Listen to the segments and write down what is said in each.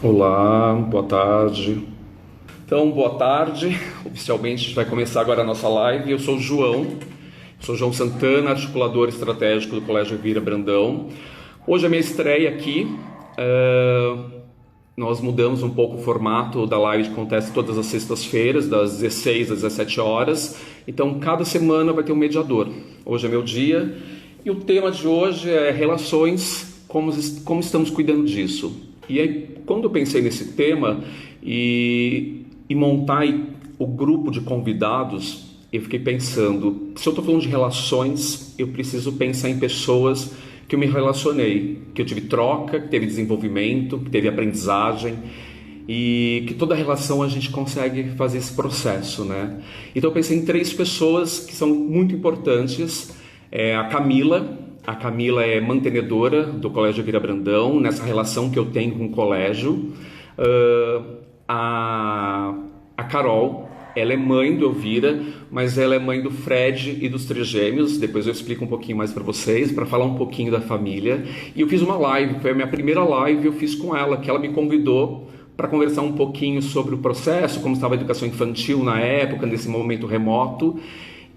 Olá, boa tarde. Então, boa tarde. Oficialmente a gente vai começar agora a nossa live. Eu sou o João, sou João Santana, articulador estratégico do Colégio Vira Brandão. Hoje é a minha estreia aqui. Nós mudamos um pouco o formato da live que acontece todas as sextas-feiras, das 16 às 17 horas. Então, cada semana vai ter um mediador. Hoje é meu dia e o tema de hoje é relações, como estamos cuidando disso. E aí, quando eu pensei nesse tema e montar o grupo de convidados, eu fiquei pensando, se eu estou falando de relações, eu preciso pensar em pessoas que eu me relacionei, que eu tive troca, que teve desenvolvimento, que teve aprendizagem e que toda relação a gente consegue fazer esse processo, né? Então eu pensei em três pessoas que são muito importantes. A Camila. A Camila é mantenedora do Colégio Vira Brandão, nessa relação que eu tenho com o colégio. A Carol, ela é mãe do Elvira, mas ela é mãe do Fred e dos trigêmeos. Depois eu explico um pouquinho mais para vocês, para falar um pouquinho da família. E eu fiz uma live, foi a minha primeira live, eu fiz com ela, que ela me convidou para conversar um pouquinho sobre o processo, como estava a educação infantil na época, nesse momento remoto.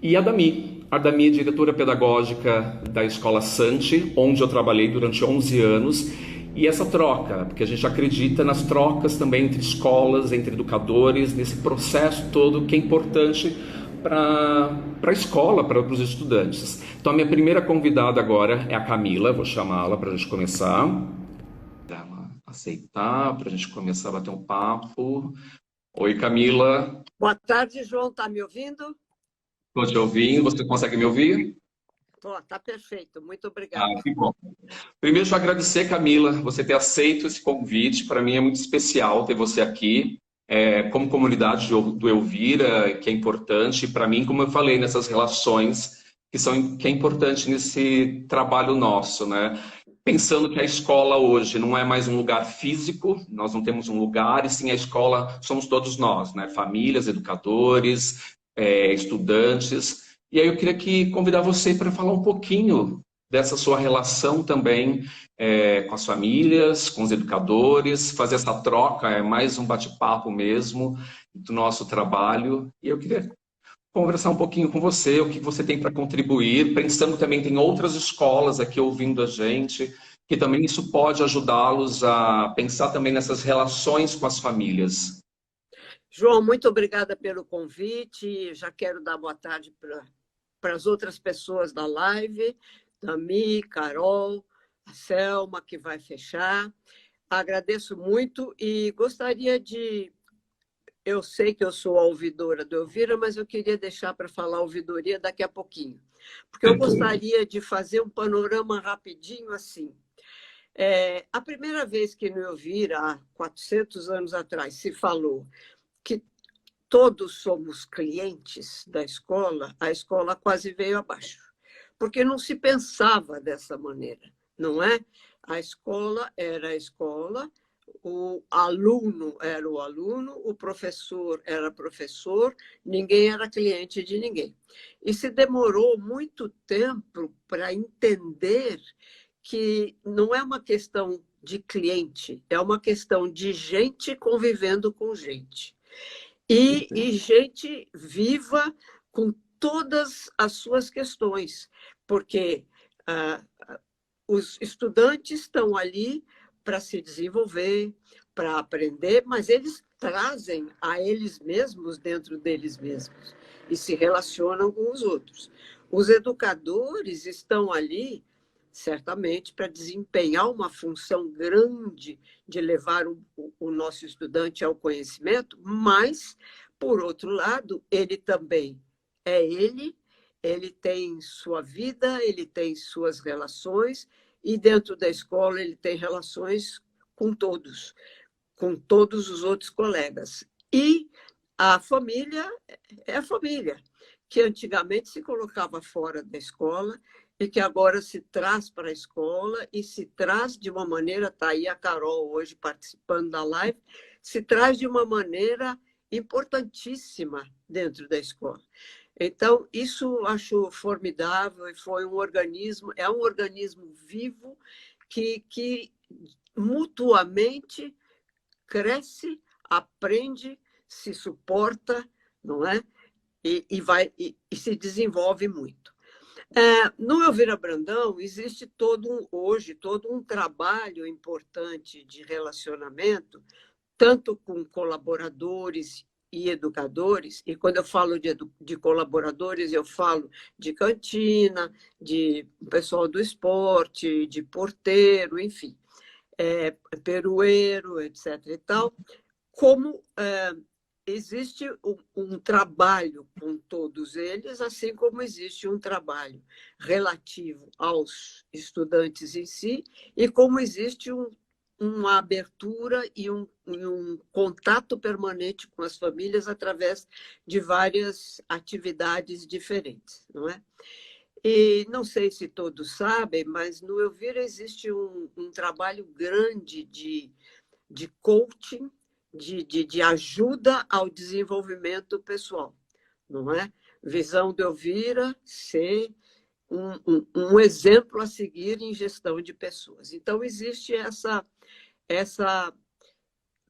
E a Dami é diretora pedagógica da Escola Sante, onde eu trabalhei durante 11 anos. E essa troca, porque a gente acredita nas trocas também entre escolas, entre educadores, nesse processo todo que é importante para a escola, para os estudantes. Então, a minha primeira convidada agora é a Camila, vou chamá-la para a gente começar. Ela aceitar, para a gente começar a bater um papo. Oi, Camila. Boa tarde, João. Está me ouvindo? Estou te ouvindo, você consegue me ouvir? Tá perfeito. Muito Ah, obrigada. que bom. Primeiro, deixa eu agradecer, Camila, você ter aceito esse convite. Para mim é muito especial ter você aqui, como comunidade do Elvira, que é importante. Para mim, como eu falei, nessas relações que é importante nesse trabalho nosso, né? Pensando que a escola hoje não é mais um lugar físico, nós não temos um lugar, e sim a escola somos todos nós, né? Famílias, educadores, estudantes. E aí eu queria convidar você para falar um pouquinho dessa sua relação também com as famílias, com os educadores, fazer essa troca, é mais um bate-papo mesmo do nosso trabalho. E eu queria conversar um pouquinho com você, o que você tem para contribuir, pensando também tem outras escolas aqui ouvindo a gente, que também isso pode ajudá-los a pensar também nessas relações com as famílias. João, muito obrigada pelo convite. Já quero dar boa tarde para as outras pessoas da live, Tami, Carol, a Selma, que vai fechar. Agradeço muito e gostaria de. Eu sei que eu sou a ouvidora do Elvira, mas eu queria deixar para falar ouvidoria daqui a pouquinho, porque eu Perfeito. gostaria de fazer um panorama rapidinho assim. A primeira vez que no Elvira, há 400 anos atrás, se falou que todos somos clientes da escola, a escola quase veio abaixo, porque não se pensava dessa maneira, não é? A escola era a escola, o aluno era o aluno, o professor era professor, ninguém era cliente de ninguém. E se demorou muito tempo para entender que não é uma questão de cliente, é uma questão de gente convivendo com gente. E gente viva com todas as suas questões, porque ah, os estudantes estão ali para se desenvolver, para aprender, mas eles trazem a eles mesmos dentro deles mesmos e se relacionam com os outros. Os educadores estão ali, certamente, para desempenhar uma função grande de levar o nosso estudante ao conhecimento, mas, por outro lado, ele também é ele tem sua vida, ele tem suas relações, e dentro da escola ele tem relações com todos os outros colegas. E a família é a família, que antigamente se colocava fora da escola e que agora se traz para a escola e se traz de uma maneira, está aí a Carol hoje participando da live, se traz de uma maneira importantíssima dentro da escola. Então, isso acho formidável e foi um organismo, é um organismo vivo que mutuamente cresce, aprende, se suporta, não é? E se desenvolve muito. No Elvira Brandão, existe hoje todo um trabalho importante de relacionamento, tanto com colaboradores e educadores, e quando eu falo de colaboradores, eu falo de cantina, de pessoal do esporte, de porteiro, enfim, perueiro, etc. e tal, como existe um trabalho com todos eles, assim como existe um trabalho relativo aos estudantes em si, e como existe uma abertura e um contato permanente com as famílias através de várias atividades diferentes, não é? E não sei se todos sabem, mas no Elvira existe um trabalho grande de coaching, de ajuda ao desenvolvimento pessoal, não é? Visão do Elvira ser um exemplo a seguir em gestão de pessoas. Então, existe essa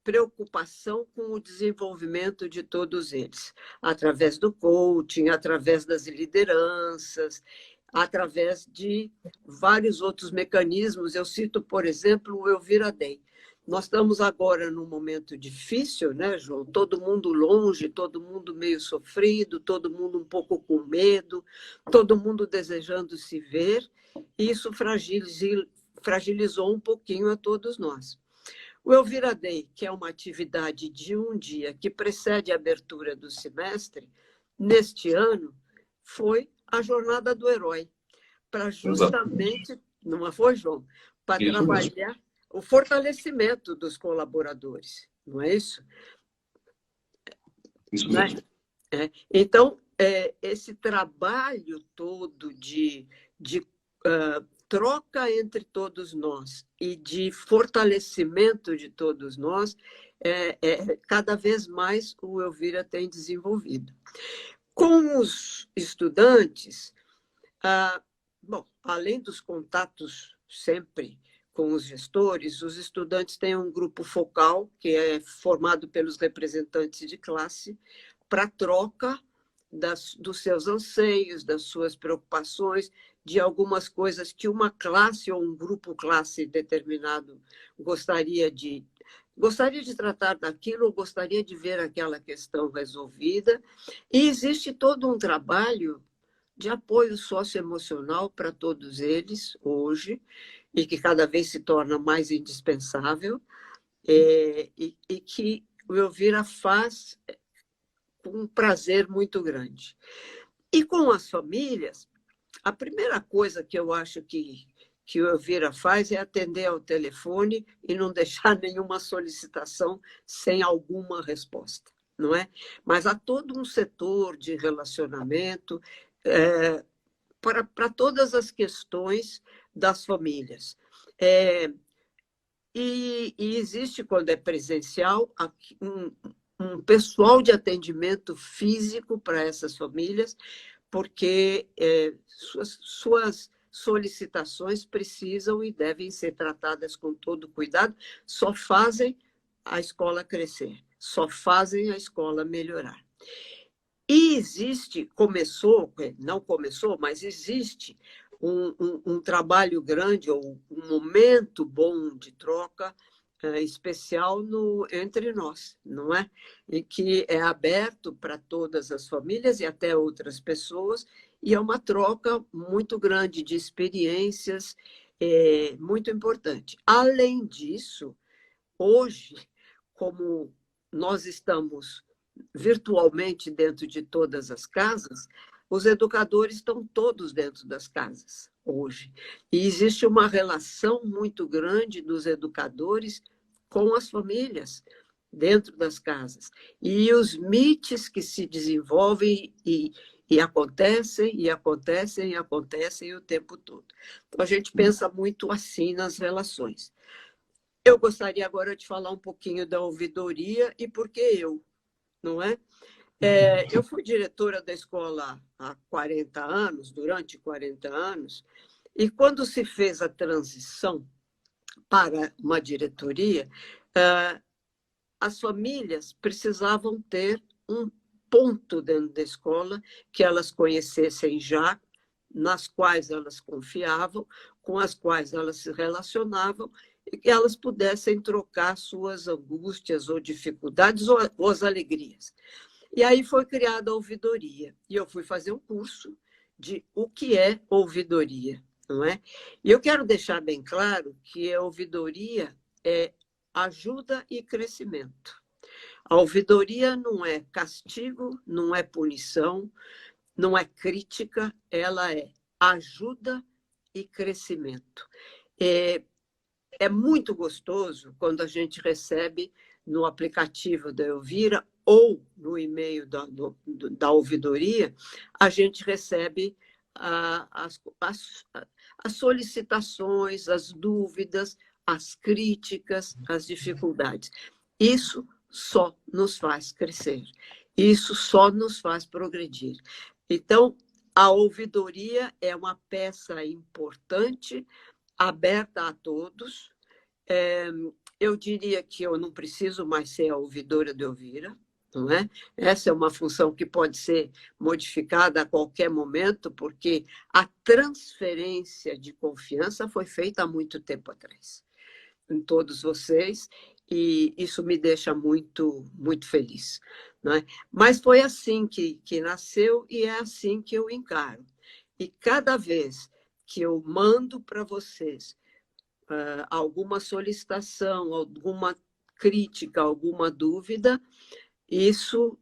preocupação com o desenvolvimento de todos eles, através do coaching, através das lideranças, através de vários outros mecanismos. Eu cito, por exemplo, o Elvira Day. Nós estamos agora num momento difícil, né, João? Todo mundo longe, todo mundo meio sofrido, todo mundo um pouco com medo, todo mundo desejando se ver, e isso fragilizou um pouquinho a todos nós. O Elvira Day, que é uma atividade de um dia que precede a abertura do semestre, neste ano, foi a Jornada do Herói, para justamente, não foi, João? Para trabalhar o fortalecimento dos colaboradores, não é isso? Isso mesmo. Então, esse trabalho todo de troca entre todos nós e de fortalecimento de todos nós, cada vez mais o Elvira tem desenvolvido. Com os estudantes, bom, além dos contatos sempre com os gestores, os estudantes têm um grupo focal, que é formado pelos representantes de classe, para troca dos seus anseios, das suas preocupações, de algumas coisas que uma classe ou um grupo classe determinado gostaria de tratar daquilo, ou gostaria de ver aquela questão resolvida. E existe todo um trabalho de apoio socioemocional para todos eles hoje, e que cada vez se torna mais indispensável, e que o Elvira faz com um prazer muito grande. E com as famílias, a primeira coisa que eu acho que o Elvira faz é atender ao telefone e não deixar nenhuma solicitação sem alguma resposta, não é? Mas há todo um setor de relacionamento para todas as questões das famílias. E existe, quando é presencial, um pessoal de atendimento físico para essas famílias, porque suas solicitações precisam e devem ser tratadas com todo cuidado, só fazem a escola crescer, só fazem a escola melhorar. E não começou, mas existe um trabalho grande, ou um momento bom de troca especial entre nós, não é? E que é aberto para todas as famílias e até outras pessoas, e é uma troca muito grande de experiências, muito importante. Além disso, hoje, como nós estamos virtualmente dentro de todas as casas, os educadores estão todos dentro das casas hoje. E existe uma relação muito grande dos educadores com as famílias dentro das casas. E os mitos que se desenvolvem e acontecem, e acontecem, e acontecem o tempo todo. Então, a gente pensa muito assim nas relações. Eu gostaria agora de falar um pouquinho da ouvidoria e por que eu, não é? Eu fui diretora da escola há 40 anos, durante 40 anos, e quando se fez a transição para uma diretoria, as famílias precisavam ter um ponto dentro da escola que elas conhecessem já, nas quais elas confiavam, com as quais elas se relacionavam, e que elas pudessem trocar suas angústias ou dificuldades ou as alegrias. E aí foi criada a ouvidoria. E eu fui fazer um curso de o que é ouvidoria, não é? E eu quero deixar bem claro que a ouvidoria é ajuda e crescimento. A ouvidoria não é castigo, não é punição, não é crítica, ela é ajuda e crescimento. É muito gostoso quando a gente recebe no aplicativo da Elvira ou no e-mail da ouvidoria, a gente recebe as solicitações, as dúvidas, as críticas, as dificuldades. Isso só nos faz crescer, isso só nos faz progredir. Então, a ouvidoria é uma peça importante, aberta a todos. Eu diria que eu não preciso mais ser a ouvidora de Elvira, não é? Essa é uma função que pode ser modificada a qualquer momento, porque a transferência de confiança foi feita há muito tempo atrás, em todos vocês, e isso me deixa muito, muito feliz, não é? Mas foi assim que nasceu e é assim que eu encaro. E cada vez que eu mando para vocês alguma solicitação, alguma crítica, alguma dúvida, isso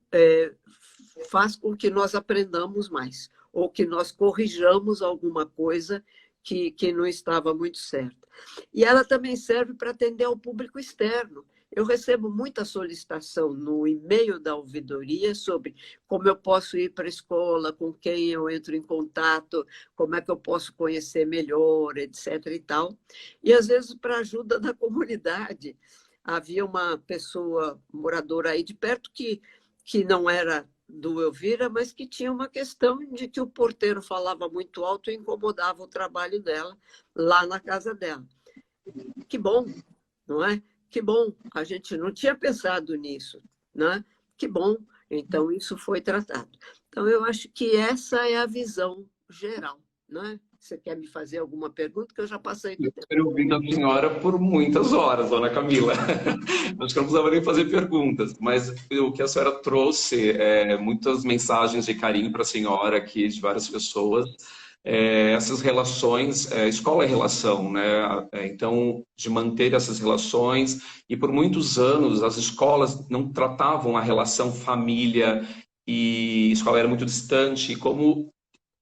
faz com que nós aprendamos mais, ou que nós corrijamos alguma coisa que não estava muito certa. E ela também serve para atender ao público externo. Eu recebo muita solicitação no e-mail da ouvidoria sobre como eu posso ir para a escola, com quem eu entro em contato, como é que eu posso conhecer melhor, etc. e tal. E, às vezes, para ajuda da comunidade. Havia uma pessoa moradora aí de perto que não era do Elvira, mas que tinha uma questão de que o porteiro falava muito alto e incomodava o trabalho dela lá na casa dela. Que bom, não é? Que bom, a gente não tinha pensado nisso, né? Que bom, então isso foi tratado. Então, eu acho que essa é a visão geral, né? Você quer me fazer alguma pergunta? Que eu já passei do Eu tempo. estou ouvindo a senhora por muitas horas, dona Camila. Acho que eu não precisava nem fazer perguntas, mas o que a senhora trouxe, muitas mensagens de carinho para a senhora aqui, de várias pessoas. Essas relações, escola é relação, né? Então, de manter essas relações, e por muitos anos as escolas não tratavam a relação família e escola era muito distante, e como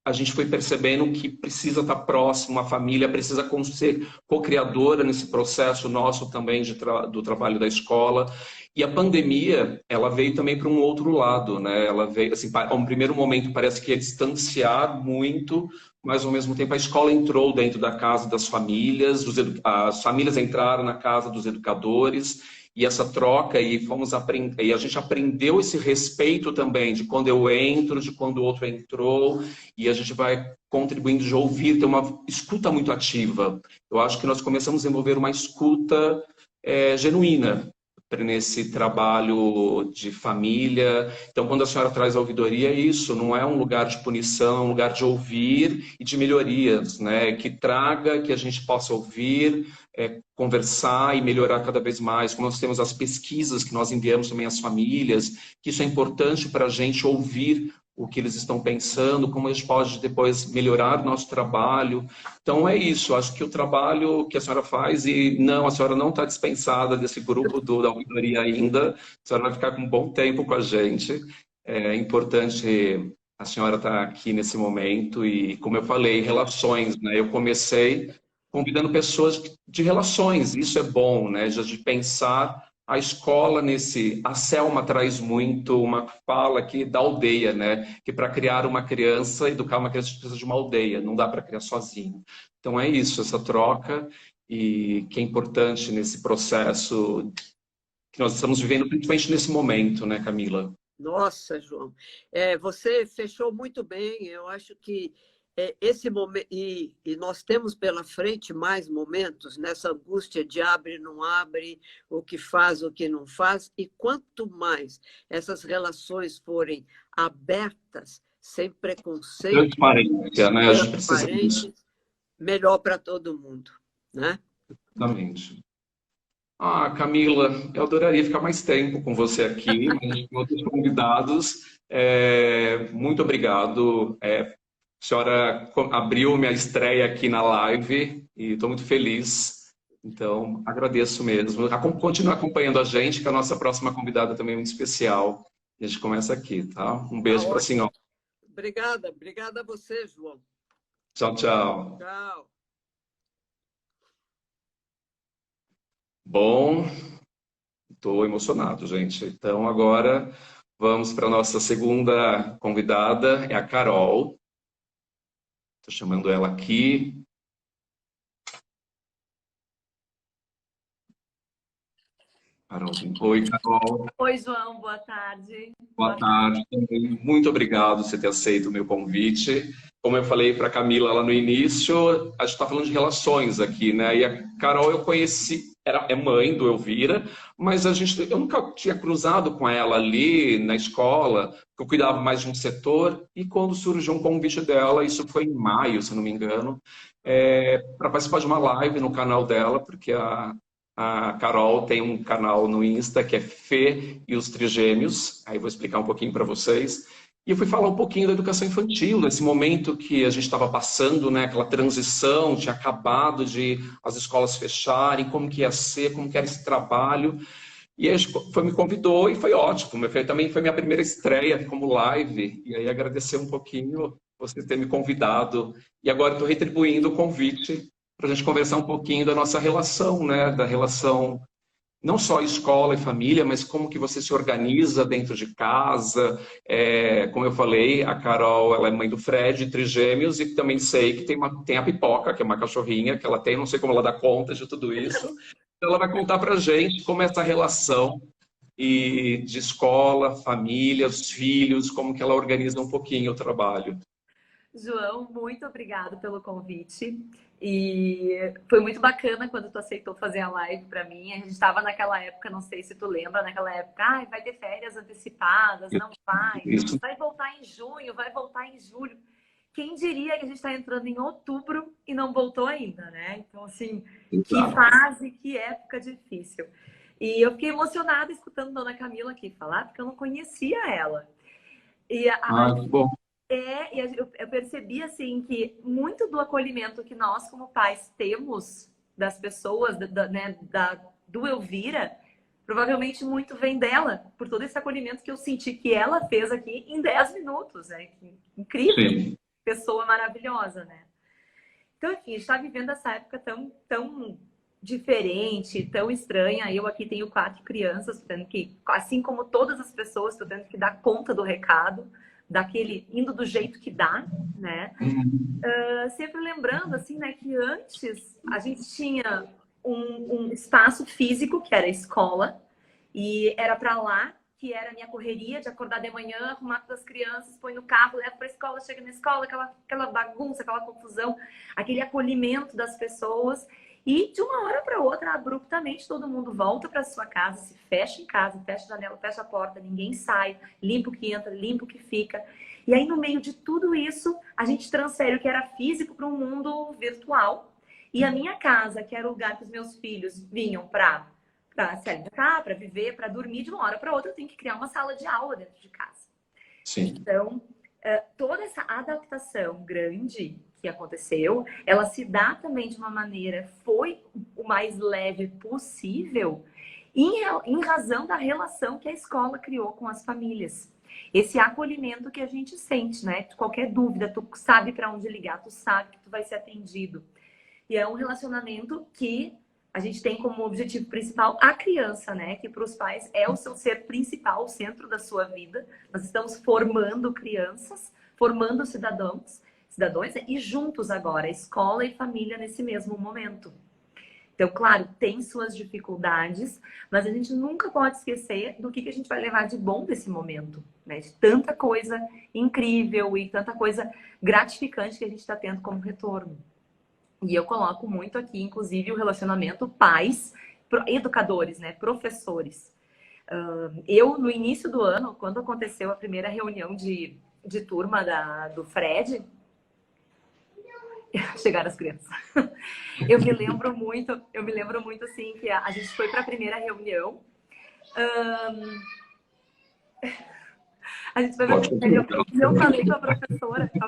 a gente foi percebendo que precisa estar próximo, a família precisa ser co-criadora nesse processo nosso também do trabalho da escola. E a pandemia, ela veio também para um outro lado, né? Ela veio, assim, a um primeiro momento parece que ia distanciar muito, mas ao mesmo tempo a escola entrou dentro da casa das famílias, as famílias entraram na casa dos educadores, e essa troca, e a gente aprendeu esse respeito também, de quando eu entro, de quando o outro entrou, e a gente vai contribuindo de ouvir, ter uma escuta muito ativa. Eu acho que nós começamos a desenvolver uma escuta genuína nesse trabalho de família. Então, quando a senhora traz a ouvidoria, isso não é um lugar de punição, é um lugar de ouvir e de melhorias, né? Que traga, que a gente possa ouvir, conversar e melhorar cada vez mais. Como nós temos as pesquisas que nós enviamos também às famílias, que isso é importante para a gente ouvir o que eles estão pensando, como a gente pode depois melhorar o nosso trabalho. Então é isso, acho que o trabalho que a senhora faz, e não, a senhora não está dispensada desse grupo da ouvidoria ainda, a senhora vai ficar com um bom tempo com a gente. É importante a senhora estar aqui nesse momento e, como eu falei, relações, né? Eu comecei convidando pessoas de relações, isso é bom, né? Já de pensar a escola a Selma traz muito uma fala aqui da aldeia, né? Que para criar uma criança, educar uma criança precisa de uma aldeia, não dá para criar sozinho. Então é isso, essa troca, e que é importante nesse processo que nós estamos vivendo, principalmente nesse momento, né, Camila? Nossa, João, você fechou muito bem. Eu acho que esse momento, e nós temos pela frente mais momentos nessa angústia de abre, não abre, o que faz, o que não faz, e quanto mais essas relações forem abertas, sem preconceito, Transparência, né? A gente precisa disso. transparentes, melhor para todo mundo, né? Exatamente. Ah, Camila, eu adoraria ficar mais tempo com você aqui, mas com outros convidados. Muito obrigado. A senhora abriu minha estreia aqui na live e estou muito feliz. Então, agradeço mesmo. Continue acompanhando a gente, que a nossa próxima convidada também é muito especial. A gente começa aqui, tá? Um Tá beijo para a ótimo. senhora. Obrigada a você, João. Tchau, tchau. Tchau. Bom, estou emocionado, gente. Então, agora vamos para a nossa segunda convidada, é a Carol. Estou chamando ela aqui. Carol. Oi, Carol. Oi, João, boa tarde. Boa tarde também. Muito obrigado por você ter aceito o meu convite. Como eu falei para a Camila lá no início, a gente está falando de relações aqui, né? E a Carol eu conheci, é mãe do Elvira, mas eu nunca tinha cruzado com ela ali na escola, porque eu cuidava mais de um setor, e quando surgiu um convite dela, isso foi em maio, se não me engano, para participar de uma live no canal dela, porque a Carol tem um canal no Insta que é Fê e os Trigêmeos. Aí vou explicar um pouquinho para vocês. E eu fui falar um pouquinho da educação infantil, desse momento que a gente estava passando, né? Aquela transição, tinha acabado de as escolas fecharem, como que ia ser, como que era esse trabalho. E aí me convidou e foi ótimo. Também foi minha primeira estreia como live. E aí agradecer um pouquinho você ter me convidado. E agora estou retribuindo o convite para a gente conversar um pouquinho da nossa relação, né? Da relação não só escola e família, mas como que você se organiza dentro de casa. Como eu falei, a Carol, ela é mãe do Fred, trigêmeos, e também sei que tem a Pipoca, que é uma cachorrinha que ela tem, não sei como ela dá conta de tudo isso. Então, ela vai contar para a gente como é essa relação de escola, família, os filhos, como que ela organiza um pouquinho o trabalho. João, muito obrigado pelo convite. E foi muito bacana quando tu aceitou fazer a live para mim. A gente estava naquela época, não sei se tu lembra, naquela época, vai ter férias antecipadas, não vai. Isso. Vai voltar em junho, vai voltar em julho. Quem diria que a gente está entrando em outubro e não voltou ainda, né? Então, assim, Exato. Que fase, que época difícil. E eu fiquei emocionada escutando a Dona Camila aqui falar, porque eu não conhecia ela. E Que bom. eu percebi assim que muito do acolhimento que nós como pais temos das pessoas, do Elvira, provavelmente muito vem dela, por todo esse acolhimento que eu senti que ela fez aqui em 10 minutos, né? Incrível, Sim. Pessoa maravilhosa, né? Então, enfim, a gente está vivendo essa época tão diferente, tão estranha. Eu aqui tenho 4 crianças, tendo que, assim como todas as pessoas, estou tendo que dar conta do recado, indo do jeito que dá, né? Sempre lembrando, assim, né, que antes a gente tinha um espaço físico, que era a escola, e era para lá que era a minha correria de acordar de manhã, arrumar todas as crianças, põe no carro, leva para a escola, chega na escola, aquela bagunça, aquela confusão, aquele acolhimento das pessoas. E de uma hora para outra, abruptamente, todo mundo volta para sua casa, se fecha em casa, fecha a janela, fecha a porta, ninguém sai, limpa o que entra, limpa o que fica. E aí, no meio de tudo isso, a gente transfere o que era físico para um mundo virtual. E a minha casa, que era o lugar que os meus filhos vinham para se alimentar, para viver, para dormir, de uma hora para outra, eu tenho que criar uma sala de aula dentro de casa. Sim. Então, toda essa adaptação grande que aconteceu, ela se dá também de uma maneira, foi o mais leve possível, em razão da relação que a escola criou com as famílias. Esse acolhimento que a gente sente, né? Qualquer dúvida, tu sabe para onde ligar, tu sabe que tu vai ser atendido. E é um relacionamento que a gente tem como objetivo principal a criança, né? Que para os pais é o seu ser principal, o centro da sua vida. Nós estamos formando crianças, formando cidadãos, e juntos agora, escola e família nesse mesmo momento. Então, claro, tem suas dificuldades, mas a gente nunca pode esquecer do que a gente vai levar de bom desse momento, né? De tanta coisa incrível e tanta coisa gratificante que a gente está tendo como retorno. E eu coloco muito aqui, inclusive, o relacionamento pais, educadores, né? Professores. Eu, no início do ano, quando aconteceu a primeira reunião de turma do Fred, chegaram as crianças. Eu me lembro muito assim, que a gente foi para a primeira reunião. A gente foi e eu falei com a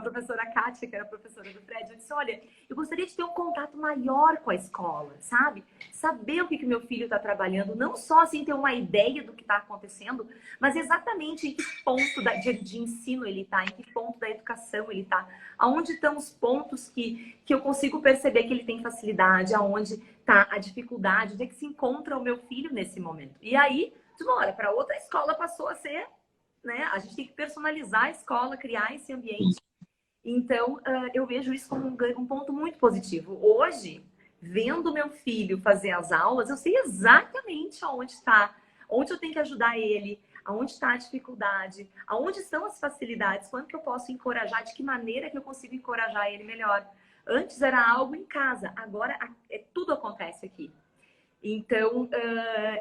professora Kátia, que era a professora do Fred, eu disse, olha, eu gostaria de ter um contato maior com a escola, sabe? Saber o que meu filho está trabalhando, não só assim ter uma ideia do que está acontecendo, mas exatamente em que ponto de ensino ele está, em que ponto da educação ele está, aonde estão os pontos que eu consigo perceber que ele tem facilidade, aonde está a dificuldade, onde é que se encontra o meu filho nesse momento. E aí, de uma hora para outra, a escola passou a ser... né? A gente tem que personalizar a escola, criar esse ambiente. Então, eu vejo isso como um ponto muito positivo. Hoje, vendo meu filho fazer as aulas, eu sei exatamente aonde está, onde eu tenho que ajudar ele, aonde está a dificuldade, aonde estão as facilidades, quando que eu posso encorajar, de que maneira que eu consigo encorajar ele melhor. Antes era algo em casa, agora tudo acontece aqui. Então,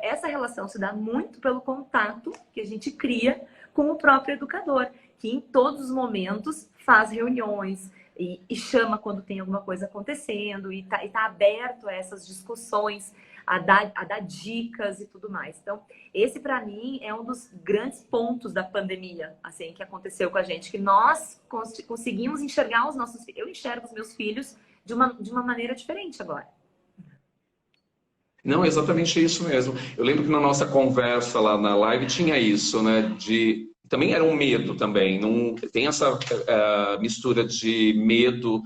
essa relação se dá muito pelo contato que a gente cria com o próprio educador, que em todos os momentos faz reuniões e chama quando tem alguma coisa acontecendo e tá aberto a essas discussões, a dar dicas e tudo mais. Então, esse para mim é um dos grandes pontos da pandemia, assim, que aconteceu com a gente, que nós conseguimos enxergar os nossos filhos. Eu enxergo os meus filhos de uma maneira diferente agora. Não, exatamente isso mesmo. Eu lembro que na nossa conversa lá na live tinha isso, né? Também era um medo também. Não, tem essa mistura de medo,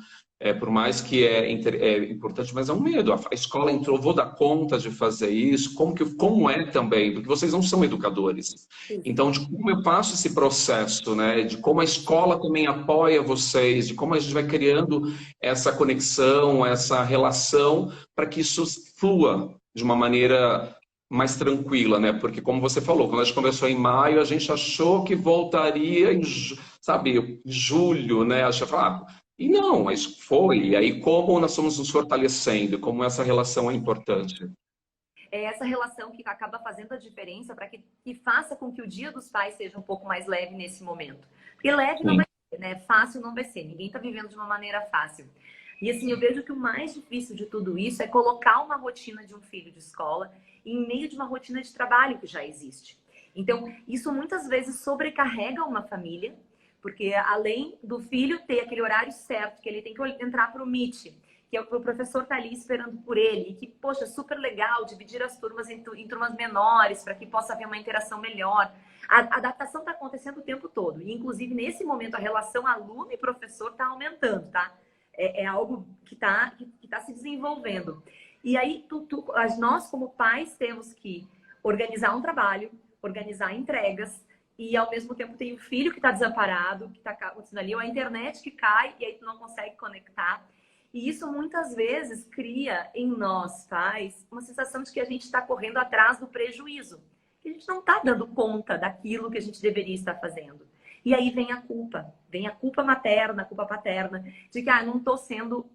por mais que é importante, mas é um medo. A escola entrou, vou dar conta de fazer isso? Como é também? Porque vocês não são educadores. Então, de como eu passo esse processo, né? De como a escola também apoia vocês, de como a gente vai criando essa conexão, essa relação para que isso flua de uma maneira mais tranquila, né? Porque, como você falou, quando a gente conversou em maio, a gente achou que voltaria em julho, né? E não, mas foi. E aí, como nós estamos nos fortalecendo, como essa relação é importante. É essa relação que acaba fazendo a diferença para que faça com que o Dia dos Pais seja um pouco mais leve nesse momento. Porque leve não vai ser, né? Fácil não vai ser. Ninguém está vivendo de uma maneira fácil. E assim, eu vejo que o mais difícil de tudo isso é colocar uma rotina de um filho de escola em meio de uma rotina de trabalho que já existe. Então, isso muitas vezes sobrecarrega uma família, porque além do filho ter aquele horário certo, que ele tem que entrar para o Meet, que o professor está ali esperando por ele, e que, poxa, super legal dividir as turmas em turmas menores, para que possa haver uma interação melhor. A adaptação está acontecendo o tempo todo. E, inclusive, nesse momento, a relação aluno e professor está aumentando, tá? É algo que tá se desenvolvendo. E aí, nós, como pais, temos que organizar um trabalho, organizar entregas, e ao mesmo tempo tem o filho que está desamparado, que está acontecendo ali, ou a internet que cai, e aí tu não consegue conectar. E isso muitas vezes cria em nós, pais, uma sensação de que a gente está correndo atrás do prejuízo, que a gente não está dando conta daquilo que a gente deveria estar fazendo. E aí vem a culpa materna, a culpa paterna, de que não estou sendo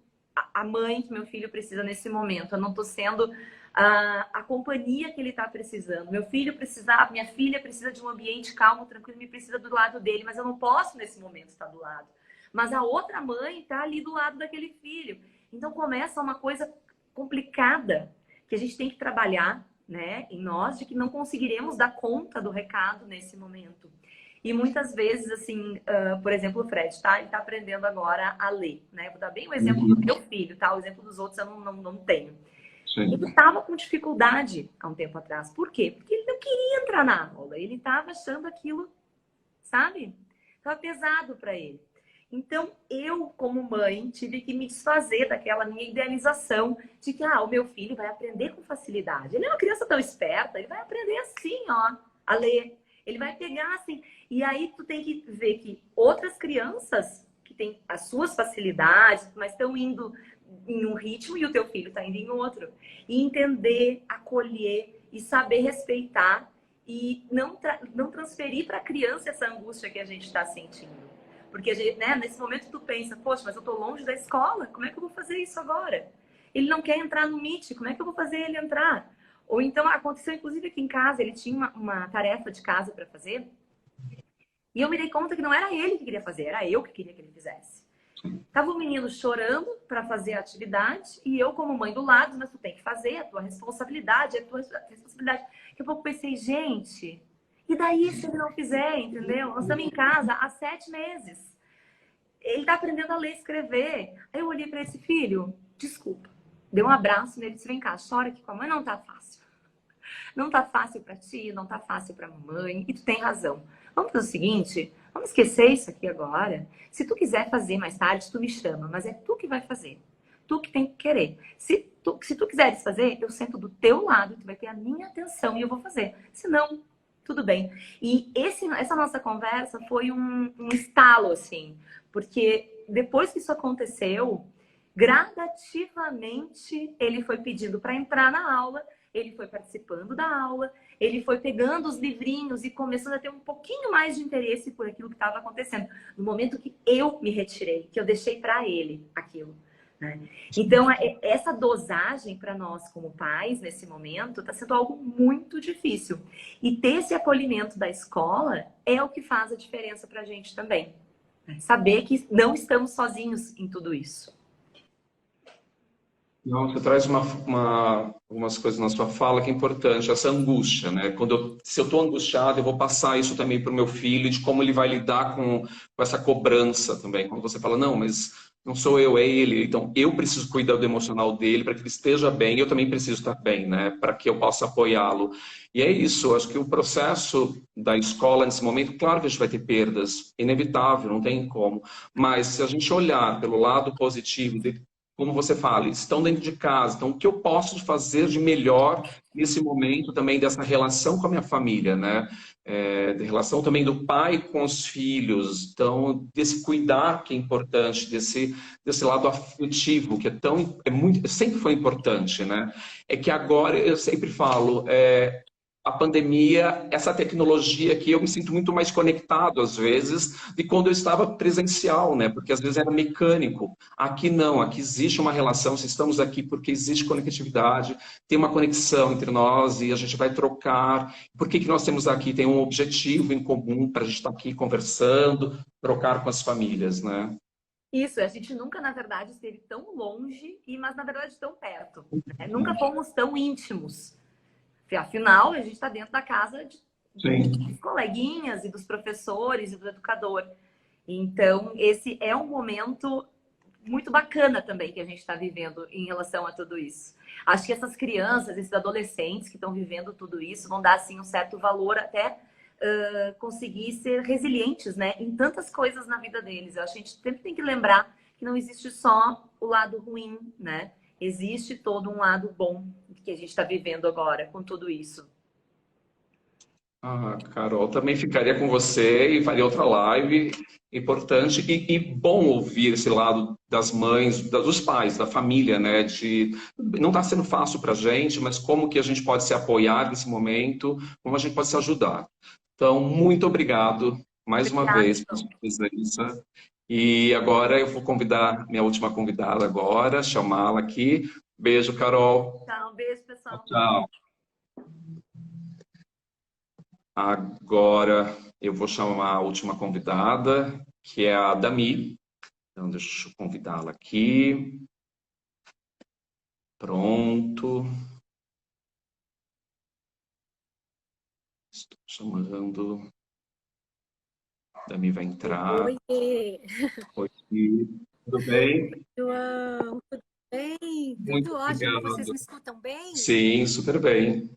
a mãe que meu filho precisa nesse momento, eu não estou sendo a companhia que ele está precisando. Minha filha precisa de um ambiente calmo, tranquilo, me precisa do lado dele, mas eu não posso nesse momento estar do lado. Mas a outra mãe está ali do lado daquele filho. Então começa uma coisa complicada que a gente tem que trabalhar, né, em nós, de que não conseguiremos dar conta do recado nesse momento. E muitas vezes, assim, por exemplo, o Fred, tá? Ele está aprendendo agora a ler, né? Vou dar bem o exemplo do meu filho, tá? O exemplo dos outros eu não tenho. Sim. Ele estava com dificuldade há um tempo atrás. Por quê? Porque ele não queria entrar na aula. Ele estava achando aquilo, sabe? Estava pesado para ele. Então, eu, como mãe, tive que me desfazer daquela minha idealização de que, o meu filho vai aprender com facilidade. Ele é uma criança tão esperta, ele vai aprender assim, ó, a ler. Ele vai pegar assim. E aí tu tem que ver que outras crianças que têm as suas facilidades, mas estão indo em um ritmo e o teu filho está indo em outro. E entender, acolher e saber respeitar e não transferir para a criança essa angústia que a gente está sentindo. Porque, né, nesse momento tu pensa, poxa, mas eu tô longe da escola, como é que eu vou fazer isso agora? Ele não quer entrar no Meet, como é que eu vou fazer ele entrar? Ou então, aconteceu inclusive aqui em casa, ele tinha uma tarefa de casa para fazer, e eu me dei conta que não era ele que queria fazer, era eu que queria que ele fizesse. Tava o menino chorando para fazer a atividade, e eu como mãe do lado, mas tu tem que fazer, é a tua responsabilidade, é a tua responsabilidade. Daqui a pouco pensei, gente, e daí se ele não fizer, entendeu? Nós estamos em casa há 7 meses. Ele tá aprendendo a ler e escrever. Aí eu olhei para esse filho, desculpa, dei um abraço nele e disse, vem cá, chora aqui com a mãe, não tá fácil. Não tá fácil para ti, não tá fácil para mamãe, e tu tem razão. Vamos fazer o seguinte, vamos esquecer isso aqui agora. Se tu quiser fazer mais tarde, tu me chama, mas é tu que vai fazer. Tu que tem que querer. Se tu quiseres fazer, eu sento do teu lado, tu vai ter a minha atenção e eu vou fazer. Se não, tudo bem. E essa nossa conversa foi um estalo, assim, porque depois que isso aconteceu, gradativamente ele foi pedindo para entrar na aula, ele foi participando da aula, ele foi pegando os livrinhos e começando a ter um pouquinho mais de interesse por aquilo que estava acontecendo. No momento que eu me retirei, que eu deixei para ele aquilo. Né? Então, essa dosagem para nós como pais, nesse momento, está sendo algo muito difícil. E ter esse acolhimento da escola é o que faz a diferença para a gente também. Né? Saber que não estamos sozinhos em tudo isso. Não, você traz algumas coisas na sua fala que é importante, essa angústia, né? Se eu estou angustiado, eu vou passar isso também para o meu filho, de como ele vai lidar com essa cobrança também. Quando você fala, não, mas não sou eu, é ele. Então, eu preciso cuidar do emocional dele para que ele esteja bem, eu também preciso estar bem, né? Para que eu possa apoiá-lo. E é isso, acho que o processo da escola, nesse momento, claro que a gente vai ter perdas, inevitável, não tem como. Mas se a gente olhar pelo lado positivo, como você fala, estão dentro de casa. Então, o que eu posso fazer de melhor nesse momento também dessa relação com a minha família, né? De relação também do pai com os filhos. Então, desse cuidar que é importante, desse lado afetivo que sempre foi importante, né? É que agora, eu sempre falo, a pandemia, essa tecnologia aqui, eu me sinto muito mais conectado, às vezes, de quando eu estava presencial, né? Porque às vezes era mecânico. Aqui não, aqui existe uma relação, se estamos aqui porque existe conectividade, tem uma conexão entre nós e a gente vai trocar. Por que nós temos aqui? Tem um objetivo em comum para a gente estar aqui conversando, trocar com as famílias, né? Isso, a gente nunca, na verdade, esteve tão longe, mas na verdade tão perto. Né? Nunca fomos tão íntimos. Afinal, a gente está dentro da casa dos coleguinhas e dos professores e do educador. Então, esse é um momento muito bacana também que a gente está vivendo em relação a tudo isso. Acho que essas crianças, esses adolescentes que estão vivendo tudo isso, vão dar assim, um certo valor até conseguir ser resilientes, né, em tantas coisas na vida deles. Eu acho que a gente sempre tem que lembrar que não existe só o lado ruim, né? Existe todo um lado bom que a gente está vivendo agora com tudo isso. Ah, Carol, também ficaria com você e faria outra live. Importante e bom ouvir esse lado das mães, dos pais, da família, né? Não está sendo fácil para a gente, mas como que a gente pode se apoiar nesse momento, como a gente pode se ajudar. Então, muito obrigado mais uma vez pela sua presença. E agora eu vou convidar minha última convidada agora, chamá-la aqui. Beijo, Carol. Tchau, beijo, pessoal. Tchau. Agora eu vou chamar a última convidada, que é a Dami. Então, deixa eu convidá-la aqui. Pronto. Estou chamando. Dami vai entrar. Oi, Oi, tudo bem? João, tudo bem? Muito Tudo ótimo, obrigado. vocês me escutam bem? Sim, super bem.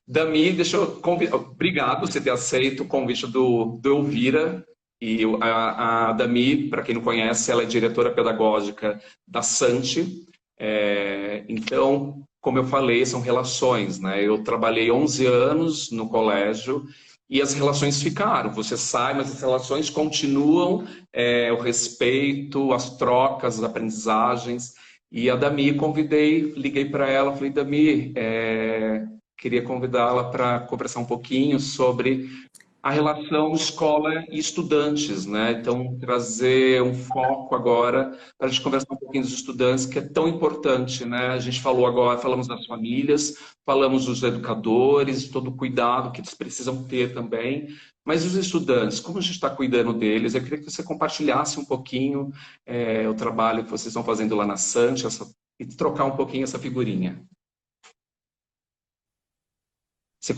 Dami, deixa eu convidar. Obrigado por você ter aceito o convite do Elvira. E a Dami, para quem não conhece, ela é diretora pedagógica da Sante. Então, como eu falei, são relações, né? Eu trabalhei 11 anos no colégio e as relações ficaram. Você sai, mas as relações continuam, o respeito, as trocas, as aprendizagens. E a Dami, liguei para ela, falei, Dami, queria convidá-la para conversar um pouquinho sobre a relação escola e estudantes, né? Então, trazer um foco agora para a gente conversar um pouquinho dos estudantes, que é tão importante, né? A gente falou agora, falamos das famílias, falamos dos educadores, de todo o cuidado que eles precisam ter também, mas os estudantes, como a gente está cuidando deles? Eu queria que você compartilhasse um pouquinho o trabalho que vocês estão fazendo lá na Sante, e trocar um pouquinho essa figurinha. Você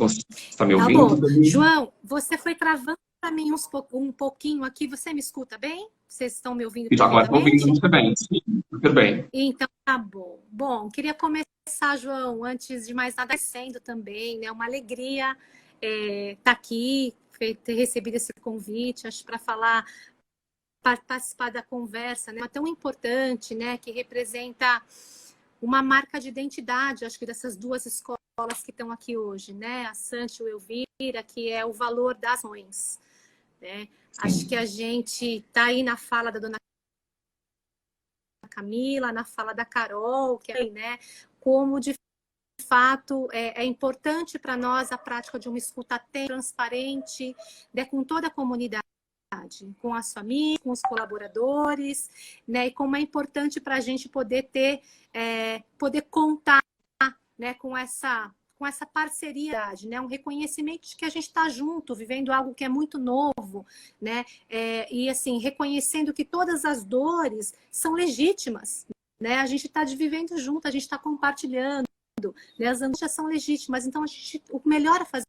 está me Tá ouvindo? bom. João, você foi travando para mim um pouquinho aqui. Você me escuta bem? Vocês estão me ouvindo E agora estou ouvindo perfeitamente? muito bem, sim, super bem. Então, tá bom. Bom, queria começar, João, antes de mais nada, sendo também, né? Uma alegria estar aqui, ter recebido esse convite, acho, para falar, participar da conversa, né? Tão importante, né? Que representa uma marca de identidade, acho que dessas duas escolas que estão aqui hoje, né? A Sante e o Elvira, que é o valor das ações, né? Acho que a gente está aí na fala da dona Camila, na fala da Carol, que é, né? Como de fato é importante para nós a prática de uma escuta atenta, transparente, né? Com toda a comunidade, com as famílias, com os colaboradores, né? E como é importante para a gente poder poder contar, né? Com essa parceria, né? Um reconhecimento de que a gente está junto, vivendo algo que é muito novo, né? E assim, reconhecendo que todas as dores são legítimas, né? A gente está vivendo junto, a gente está compartilhando, né? As angústias são legítimas, então o melhor a fazer.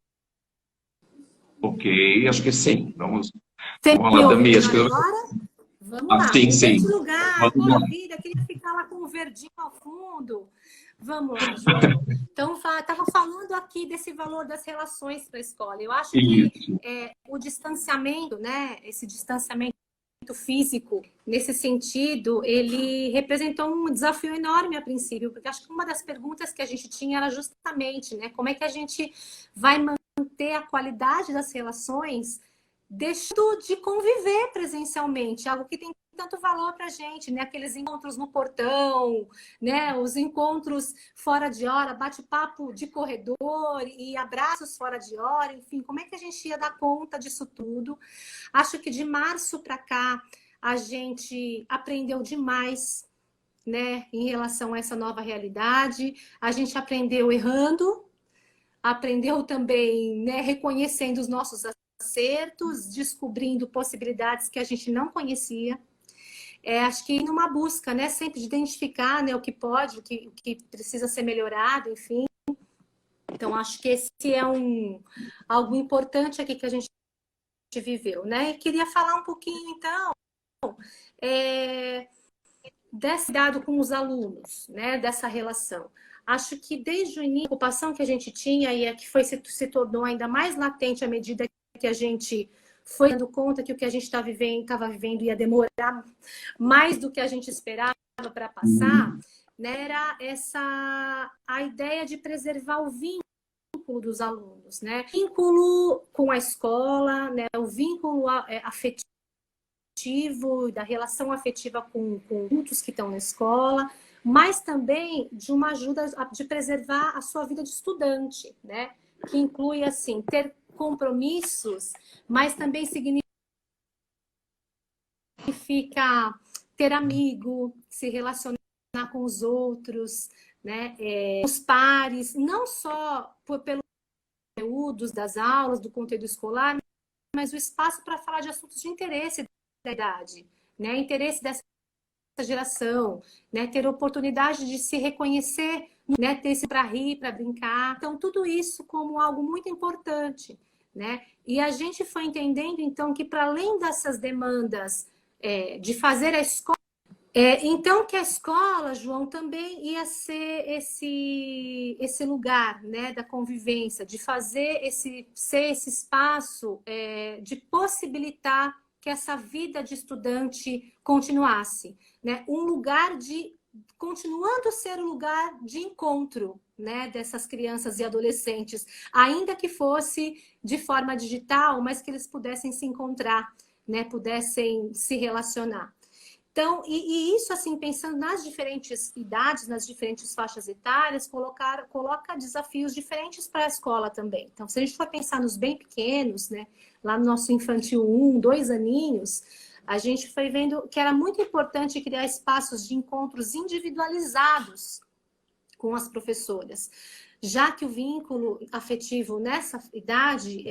Ok, acho que sim. Vamos Você lá, me Dami. ouve Acho que... agora? Vamos lá, sim, mudei de sim. lugar, Vamos lá. maravilha, queria ficar lá com o verdinho ao fundo. Vamos lá, João. Então, estava falando aqui desse valor das relações para a escola. Eu acho que o distanciamento, né, esse distanciamento físico, nesse sentido, ele representou um desafio enorme a princípio, porque acho que uma das perguntas que a gente tinha era justamente, né, como é que a gente vai manter a qualidade das relações deixando de conviver presencialmente, algo que tem tanto valor para a gente, né? Aqueles encontros no portão, né? Os encontros fora de hora, bate-papo de corredor e abraços fora de hora, enfim, como é que a gente ia dar conta disso tudo? Acho que de março para cá a gente aprendeu demais, né? Em relação a essa nova realidade, a gente aprendeu errando, aprendeu também, né? Reconhecendo os nossos acertos, descobrindo possibilidades que a gente não conhecia. Acho que numa busca, né, sempre de identificar, né, o que pode, o que precisa ser melhorado, enfim. Então, acho que esse é algo importante aqui que a gente viveu, né? E queria falar um pouquinho, então, desse dado com os alunos, né, dessa relação. Acho que desde o início, a preocupação que a gente tinha e que se tornou ainda mais latente à medida que a gente foi dando conta que o que a gente estava vivendo ia demorar mais do que a gente esperava para passar, né, era a ideia de preservar o vínculo dos alunos, né? O vínculo com a escola, né? O vínculo afetivo, da relação afetiva com adultos que estão na escola, mas também de uma ajuda de preservar a sua vida de estudante, né? Que inclui, assim, ter compromissos, mas também significa ter amigo, se relacionar com os outros, né? Os pares, não só pelos conteúdos das aulas, do conteúdo escolar, mas o espaço para falar de assuntos de interesse da idade, né? Interesse dessa geração, né? Ter oportunidade de se reconhecer, né? Ter esse para rir, para brincar. Então, tudo isso como algo muito importante, né? E a gente foi entendendo, então, que para além dessas demandas de fazer a escola, então que a escola, João, também ia ser esse lugar, né, da convivência, de fazer ser esse espaço de possibilitar que essa vida de estudante continuasse, né? Um lugar continuando a ser um lugar de encontro, né, dessas crianças e adolescentes, ainda que fosse de forma digital, mas que eles pudessem se encontrar, né, pudessem se relacionar. Então, e isso, assim, pensando nas diferentes idades, nas diferentes faixas etárias, coloca desafios diferentes para a escola também. Então, se a gente for pensar nos bem pequenos, né, lá no nosso infantil 1, 2 aninhos, a gente foi vendo que era muito importante criar espaços de encontros individualizados com as professoras, já que o vínculo afetivo nessa idade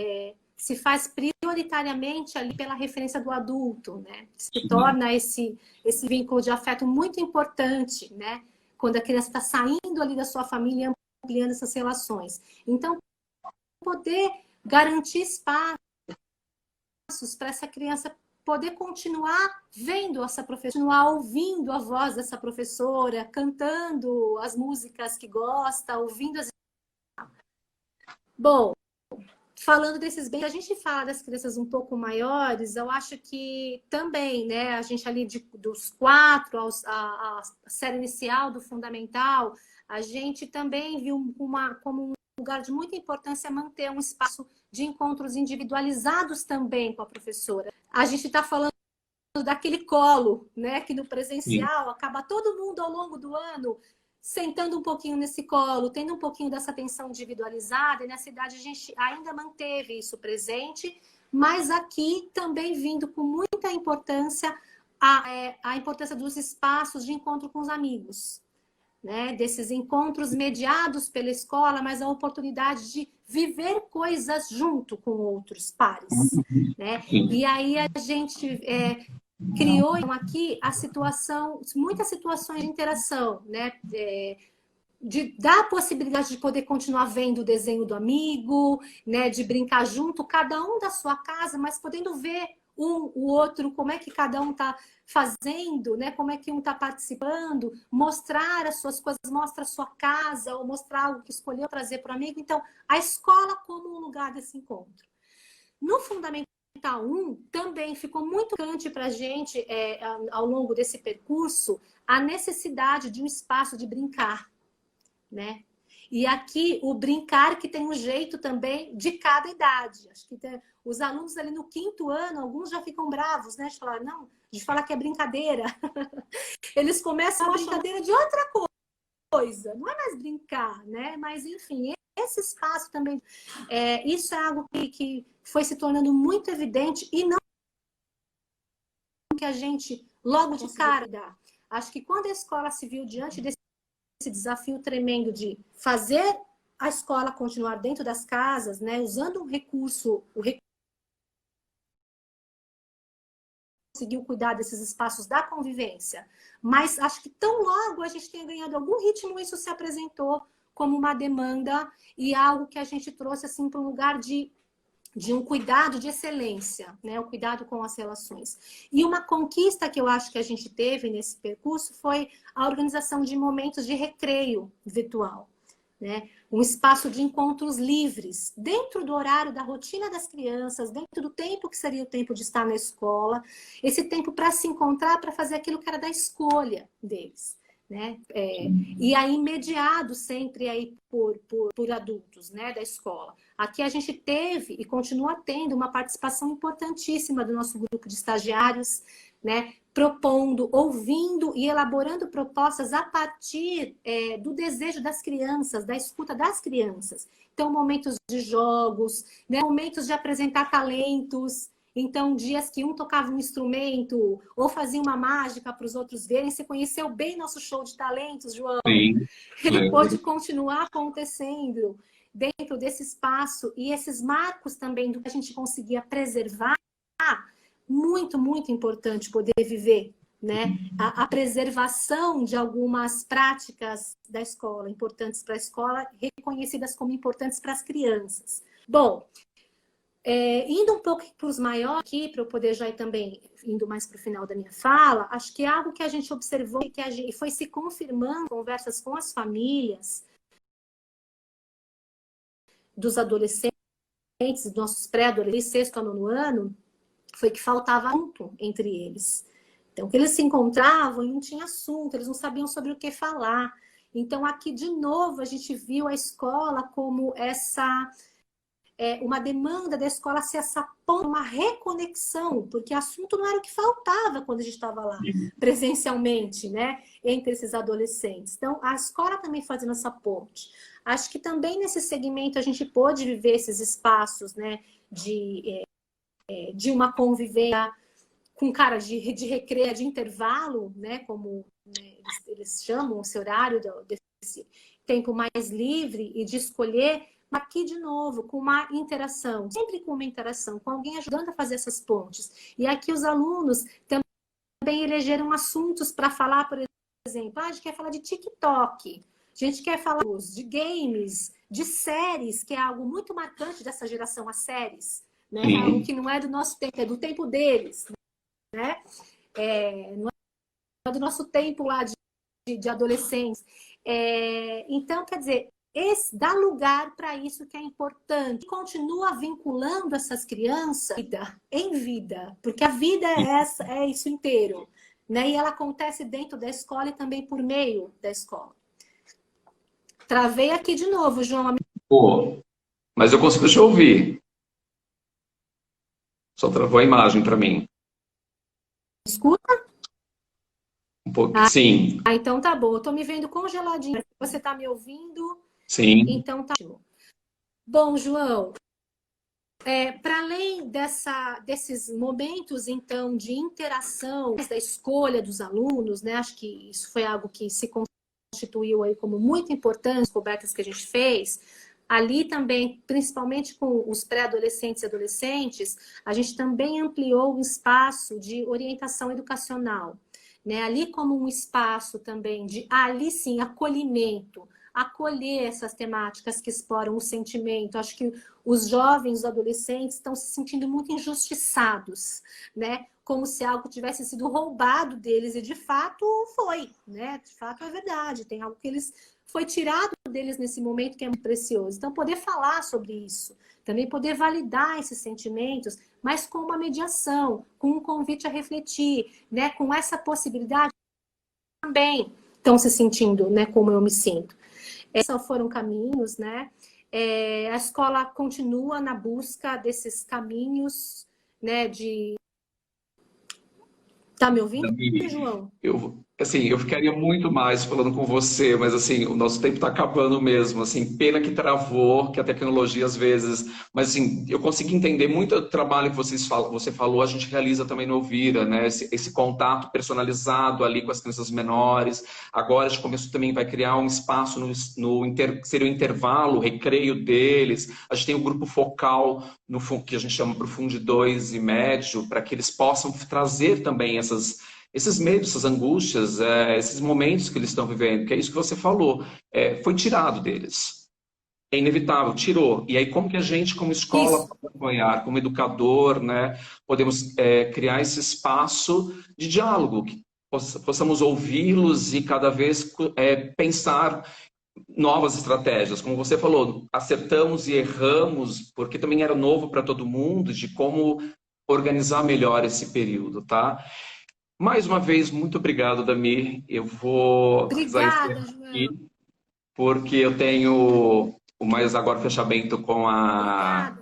se faz prioritariamente ali pela referência do adulto, né? Se torna esse vínculo de afeto muito importante, né? Quando a criança está saindo ali da sua família e ampliando essas relações. Então, poder garantir espaços para essa criança poder continuar vendo essa professora, continuar ouvindo a voz dessa professora, cantando as músicas que gosta, ouvindo as... Bom, falando desses bens, a gente fala das crianças um pouco maiores, eu acho que também, né, a gente ali dos 4 a série inicial do fundamental, a gente também viu como um lugar de muita importância manter um espaço de encontros individualizados também com a professora. A gente está falando daquele colo, né, que no presencial acaba todo mundo ao longo do ano sentando um pouquinho nesse colo, tendo um pouquinho dessa atenção individualizada, e nessa idade a gente ainda manteve isso presente, mas aqui também vindo com muita importância a importância dos espaços de encontro com os amigos, né? Desses encontros mediados pela escola, mas a oportunidade de viver coisas junto com outros pares, né? E aí a gente criou aqui muitas situações de interação, né? De dar a possibilidade de poder continuar vendo o desenho do amigo, né? De brincar junto, cada um da sua casa, mas podendo ver o outro, como é que cada um está fazendo, né? Como é que um está participando, mostrar as suas coisas, mostra a sua casa, ou mostrar algo que escolheu trazer para o amigo. Então, a escola como um lugar desse encontro. No Fundamental 1, também ficou muito marcante para a gente, ao longo desse percurso, a necessidade de um espaço de brincar, né? E aqui, o brincar que tem um jeito também de cada idade. Acho que os alunos ali no 5º ano, alguns já ficam bravos, né? De falar que é brincadeira. Eles começam a brincadeira de outra coisa. Não é mais brincar, né? Mas, enfim, esse espaço também... isso é algo que foi se tornando muito evidente e não que a gente, logo de cara, dá. Acho que quando a escola se viu diante desse desafio tremendo de fazer a escola continuar dentro das casas, né, usando o recurso conseguiu cuidar desses espaços da convivência. Mas acho que tão logo a gente tenha ganhado algum ritmo, isso se apresentou como uma demanda e algo que a gente trouxe assim para um lugar de um cuidado de excelência, né? O cuidado com as relações. E uma conquista que eu acho que a gente teve nesse percurso foi a organização de momentos de recreio virtual, né? Um espaço de encontros livres, dentro do horário da rotina das crianças, dentro do tempo que seria o tempo de estar na escola, esse tempo para se encontrar, para fazer aquilo que era da escolha deles, né? E aí mediado sempre aí por adultos, né, da escola. Aqui a gente teve e continua tendo uma participação importantíssima do nosso grupo de estagiários, né, propondo, ouvindo e elaborando propostas a partir do desejo das crianças, da escuta das crianças. Então, momentos de jogos, né, momentos de apresentar talentos. Então, dias que um tocava um instrumento ou fazia uma mágica para os outros verem. Você conheceu bem nosso show de talentos, João? Sim. Ele pôde continuar acontecendo dentro desse espaço. E esses marcos também do que a gente conseguia preservar, muito, muito importante poder viver, né? A preservação de algumas práticas da escola, importantes para a escola, reconhecidas como importantes para as crianças. Bom, indo um pouco para os maiores aqui, para eu poder já ir também indo mais para o final da minha fala, acho que é algo que a gente observou e que foi se confirmando em conversas com as famílias dos adolescentes, dos nossos pré-adolescentes, 6º a 9º ano, foi que faltava assunto entre eles. Então, que eles se encontravam e não tinha assunto, eles não sabiam sobre o que falar. Então, aqui, de novo, a gente viu a escola como uma demanda da escola ser essa ponte, uma reconexão, porque assunto não era o que faltava quando a gente estava lá presencialmente, né, entre esses adolescentes. Então, a escola também fazendo essa ponte. Acho que também nesse segmento a gente pôde viver esses espaços, né, de uma convivência com cara de recreio, de intervalo, né, como, né, eles chamam esse horário desse tempo mais livre e de escolher, aqui de novo, com uma interação, sempre com uma interação, com alguém ajudando a fazer essas pontes. E aqui os alunos também elegeram assuntos para falar, por exemplo, a gente quer falar de TikTok, a gente quer falar de games, de séries, que é algo muito marcante dessa geração, as séries, né? É algo que não é do nosso tempo, é do tempo deles, né? Não é do nosso tempo lá de adolescentes. Então, quer dizer, dá lugar para isso que é importante. Continua vinculando essas crianças em vida, porque a vida é isso inteiro, né? E ela acontece dentro da escola e também por meio da escola. Travei aqui de novo, João. Pô, mas eu consigo te ouvir. Só travou a imagem para mim. Escuta? Um pouco. Sim. Então tá bom. Eu tô me vendo congeladinha. Você tá me ouvindo? Sim. Então tá ótimo. Bom, João, para além desses momentos, então, de interação, da escolha dos alunos, né? Acho que isso foi algo que se constituiu aí como muito importante, as descobertas que a gente fez. Ali também, principalmente com os pré-adolescentes e adolescentes, a gente também ampliou o espaço de orientação educacional, né? Ali como um espaço também de, ali sim, acolhimento, acolher essas temáticas que exploram o sentimento. Acho que os jovens, os adolescentes estão se sentindo muito injustiçados, né? Como se algo tivesse sido roubado deles, e de fato foi, né? De fato é verdade, tem algo que foi tirado deles nesse momento que é muito precioso. Então, poder falar sobre isso, também poder validar esses sentimentos, mas com uma mediação, com um convite a refletir, né? Com essa possibilidade também estão se sentindo, né? Como eu me sinto. Esses foram caminhos, né? A escola continua na busca desses caminhos, né? Tá me ouvindo, João? Eu ficaria muito mais falando com você, mas assim, o nosso tempo está acabando mesmo, assim, pena que travou, que a tecnologia às vezes, mas assim, eu consegui entender muito do trabalho que você falou, a gente realiza também no Elvira, né, esse contato personalizado ali com as crianças menores. Agora a gente começou também, vai criar um espaço que seria o intervalo, o recreio deles. A gente tem o grupo focal, que a gente chama para o Fundo 2 e médio, para que eles possam trazer também esses medos, essas angústias, esses momentos que eles estão vivendo, que é isso que você falou, foi tirado deles. É inevitável, tirou. E aí como que a gente, como escola, pode acompanhar, como educador, né, podemos criar esse espaço de diálogo, que possamos ouvi-los e cada vez pensar novas estratégias. Como você falou, acertamos e erramos, porque também era novo para todo mundo, de como organizar melhor esse período, tá? Mais uma vez, muito obrigado, Dami. Eu vou precisar encerrar aqui, porque eu tenho mais agora fechamento com a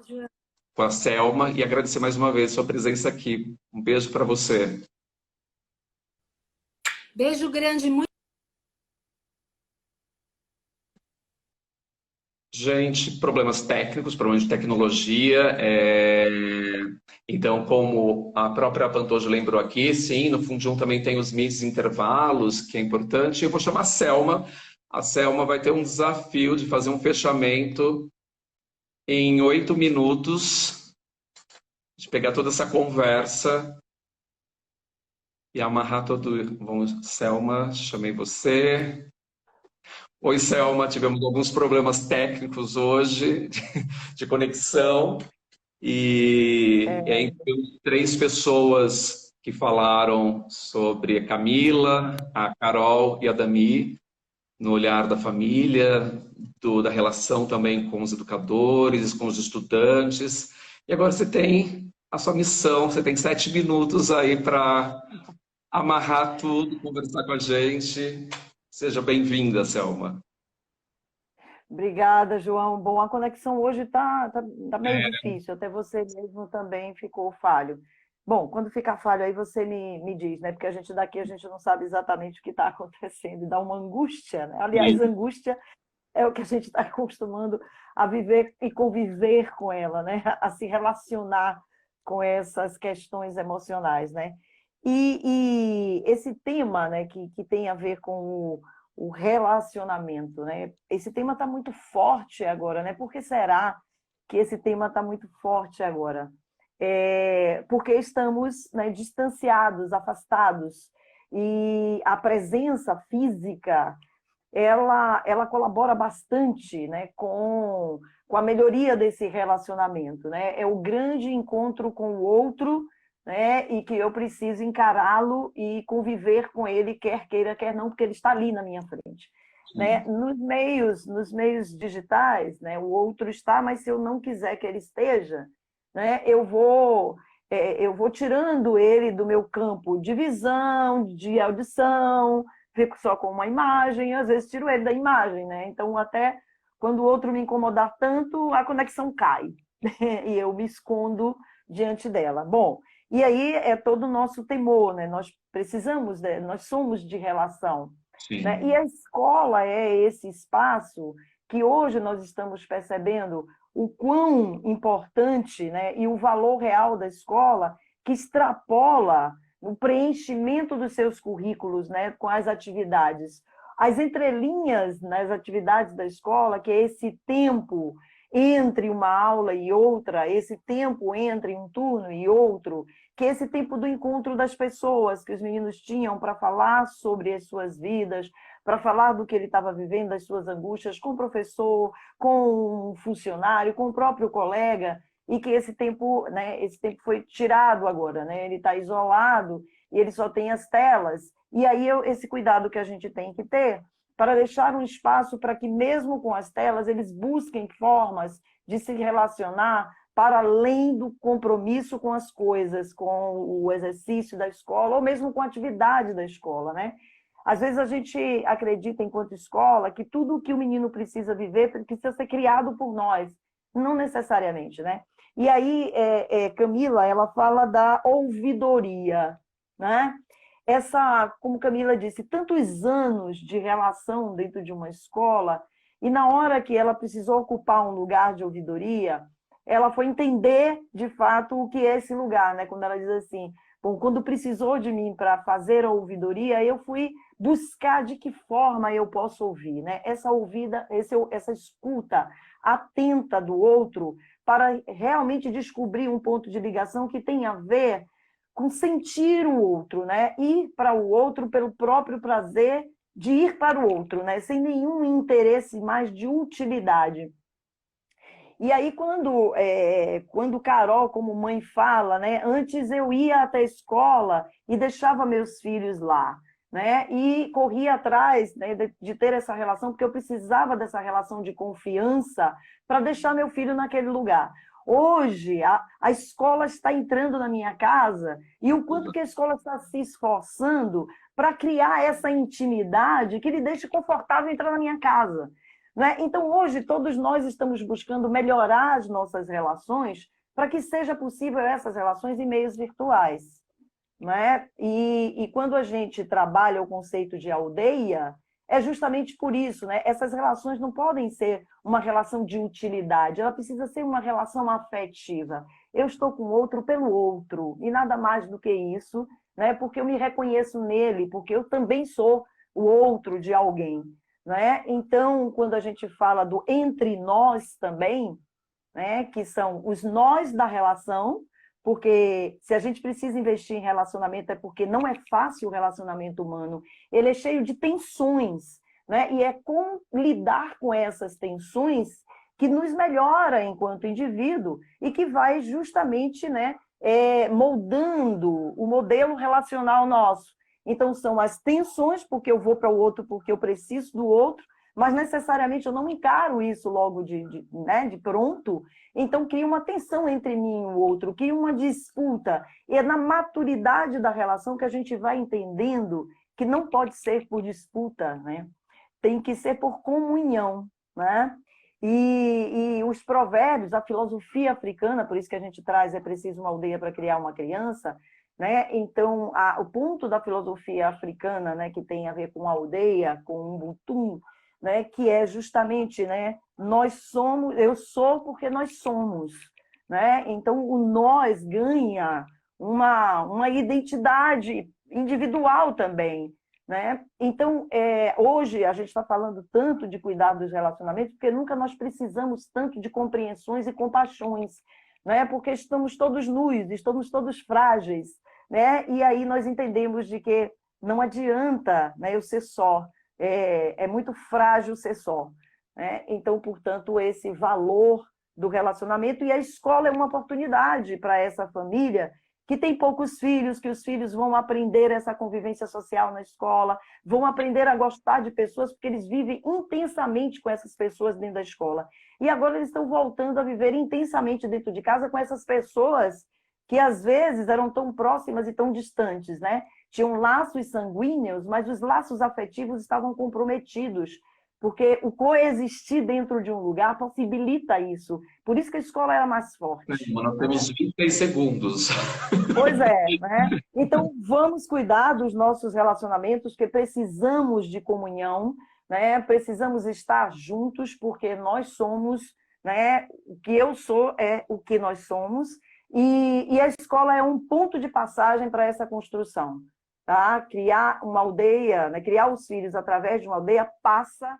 Selma, e agradecer mais uma vez a sua presença aqui. Um beijo para você. Beijo grande, muito. Gente, problemas técnicos, problemas de tecnologia. Então, como a própria Pantoja lembrou aqui, sim, no Fundium também tem os meets intervalos, que é importante. Eu vou chamar a Selma. A Selma vai ter um desafio de fazer um fechamento em 8 minutos, de pegar toda essa conversa e amarrar todo... Vamos, Selma, chamei você. Oi, Selma, tivemos alguns problemas técnicos hoje de conexão e entre 3 pessoas que falaram sobre a Camila, a Carol e a Dami, no olhar da família, da relação também com os educadores, com os estudantes. E agora você tem a sua missão, você tem 7 minutos aí para amarrar tudo, conversar com a gente. Seja bem-vinda, Selma. Obrigada, João. Bom, a conexão hoje tá meio difícil, até você mesmo também ficou falho. Bom, quando ficar falho aí você me diz, né? Porque a gente daqui a gente não sabe exatamente o que está acontecendo, e dá uma angústia, né? Aliás, E, angústia é o que a gente está acostumando a viver e conviver com ela, né? A se relacionar com essas questões emocionais, né? E esse tema, né, que tem a ver com o relacionamento, né? Esse tema está muito forte agora, né? Por que será que esse tema está muito forte agora? Porque estamos, né, distanciados, afastados, e a presença física ela colabora bastante, né, com a melhoria desse relacionamento, né? É o grande encontro com o outro, né, e que eu preciso encará-lo e conviver com ele, quer queira, quer não, porque ele está ali na minha frente. Né? Nos meios digitais, né, o outro está, mas se eu não quiser que ele esteja, né, eu vou tirando ele do meu campo de visão, de audição, fico só com uma imagem, e às vezes tiro ele da imagem, né? Então, até quando o outro me incomodar tanto, a conexão cai, e eu me escondo diante dela. Bom, e aí é todo o nosso temor, né? Nós precisamos, nós somos de relação, né? E sim. a escola é esse espaço que hoje nós estamos percebendo o quão importante, né, e o valor real da escola, que extrapola o preenchimento dos seus currículos, né, com as atividades. As entrelinhas nas atividades da escola, que é esse tempo entre uma aula e outra, esse tempo entre um turno e outro, que é esse tempo do encontro das pessoas que os meninos tinham para falar sobre as suas vidas, para falar do que ele estava vivendo, das suas angústias, com o professor, com um funcionário, com o próprio colega, e que esse tempo, né, esse tempo foi tirado agora, né? Ele está isolado e ele só tem as telas. E aí esse cuidado que a gente tem que ter para deixar um espaço para que, mesmo com as telas, eles busquem formas de se relacionar para além do compromisso com as coisas, com o exercício da escola, ou mesmo com a atividade da escola, né? Às vezes a gente acredita, enquanto escola, que tudo o que o menino precisa viver precisa ser criado por nós. Não necessariamente, né? E aí, Camila, ela fala da ouvidoria, né? Como Camila disse, tantos anos de relação dentro de uma escola, e na hora que ela precisou ocupar um lugar de ouvidoria, ela foi entender, de fato, o que é esse lugar, né? Quando ela diz assim, bom, quando precisou de mim para fazer a ouvidoria, eu fui buscar de que forma eu posso ouvir, né? Essa escuta atenta do outro para realmente descobrir um ponto de ligação que tem a ver com sentir o outro, né? Ir para o outro pelo próprio prazer de ir para o outro, né? Sem nenhum interesse mais de utilidade. E aí, quando Carol, como mãe, fala, né? Antes eu ia até a escola e deixava meus filhos lá, né? E corria atrás, né, de ter essa relação, porque eu precisava dessa relação de confiança para deixar meu filho naquele lugar. Hoje, a escola está entrando na minha casa, e o quanto que a escola está se esforçando para criar essa intimidade que lhe deixe confortável entrar na minha casa. Né? Então, hoje, todos nós estamos buscando melhorar as nossas relações para que seja possível essas relações em meios virtuais. Né? E quando a gente trabalha o conceito de aldeia, é justamente por isso, né? Essas relações não podem ser uma relação de utilidade, ela precisa ser uma relação afetiva. Eu estou com o outro pelo outro, e nada mais do que isso, né? Porque eu me reconheço nele, porque eu também sou o outro de alguém. Né? Então, quando a gente fala do entre nós também, né, que são os nós da relação, porque se a gente precisa investir em relacionamento é porque não é fácil o relacionamento humano, ele é cheio de tensões, né? E é como lidar com essas tensões que nos melhora enquanto indivíduo e que vai justamente, né, moldando o modelo relacional nosso. Então, são as tensões, porque eu vou para o outro, porque eu preciso do outro, mas necessariamente eu não encaro isso logo né, de pronto. Então, cria uma tensão entre mim e o outro, cria uma disputa. E é na maturidade da relação que a gente vai entendendo que não pode ser por disputa, né? Tem que ser por comunhão. né? E os provérbios, a filosofia africana, por isso que a gente traz é preciso uma aldeia para criar uma criança, né? Então, o ponto da filosofia africana, né, que tem a ver com a aldeia, com Ubuntu, né, que é justamente, né, nós somos, eu sou porque nós somos, né? Então, o nós ganha uma identidade individual também, né? Então, hoje a gente está falando tanto de cuidar dos relacionamentos, porque nunca nós precisamos tanto de compreensões e compaixões, né? Porque estamos todos nus, estamos todos frágeis, né? E aí nós entendemos de que não adianta, né, eu ser só, é muito frágil ser só, né? Então, portanto, esse valor do relacionamento, e a escola é uma oportunidade para essa família que tem poucos filhos, que os filhos vão aprender essa convivência social na escola, vão aprender a gostar de pessoas, porque eles vivem intensamente com essas pessoas dentro da escola. E agora eles estão voltando a viver intensamente dentro de casa com essas pessoas que às vezes eram tão próximas e tão distantes, né? Tinham laços sanguíneos, mas os laços afetivos estavam comprometidos, porque o coexistir dentro de um lugar possibilita isso. Por isso que a escola era mais forte. Nós temos 26 segundos. Pois é, né? Então, vamos cuidar dos nossos relacionamentos, que precisamos de comunhão, né? Precisamos estar juntos, porque nós somos, né? O que eu sou é o que nós somos, e a escola é um ponto de passagem para essa construção, tá? Criar uma aldeia, né? Criar os filhos através de uma aldeia passa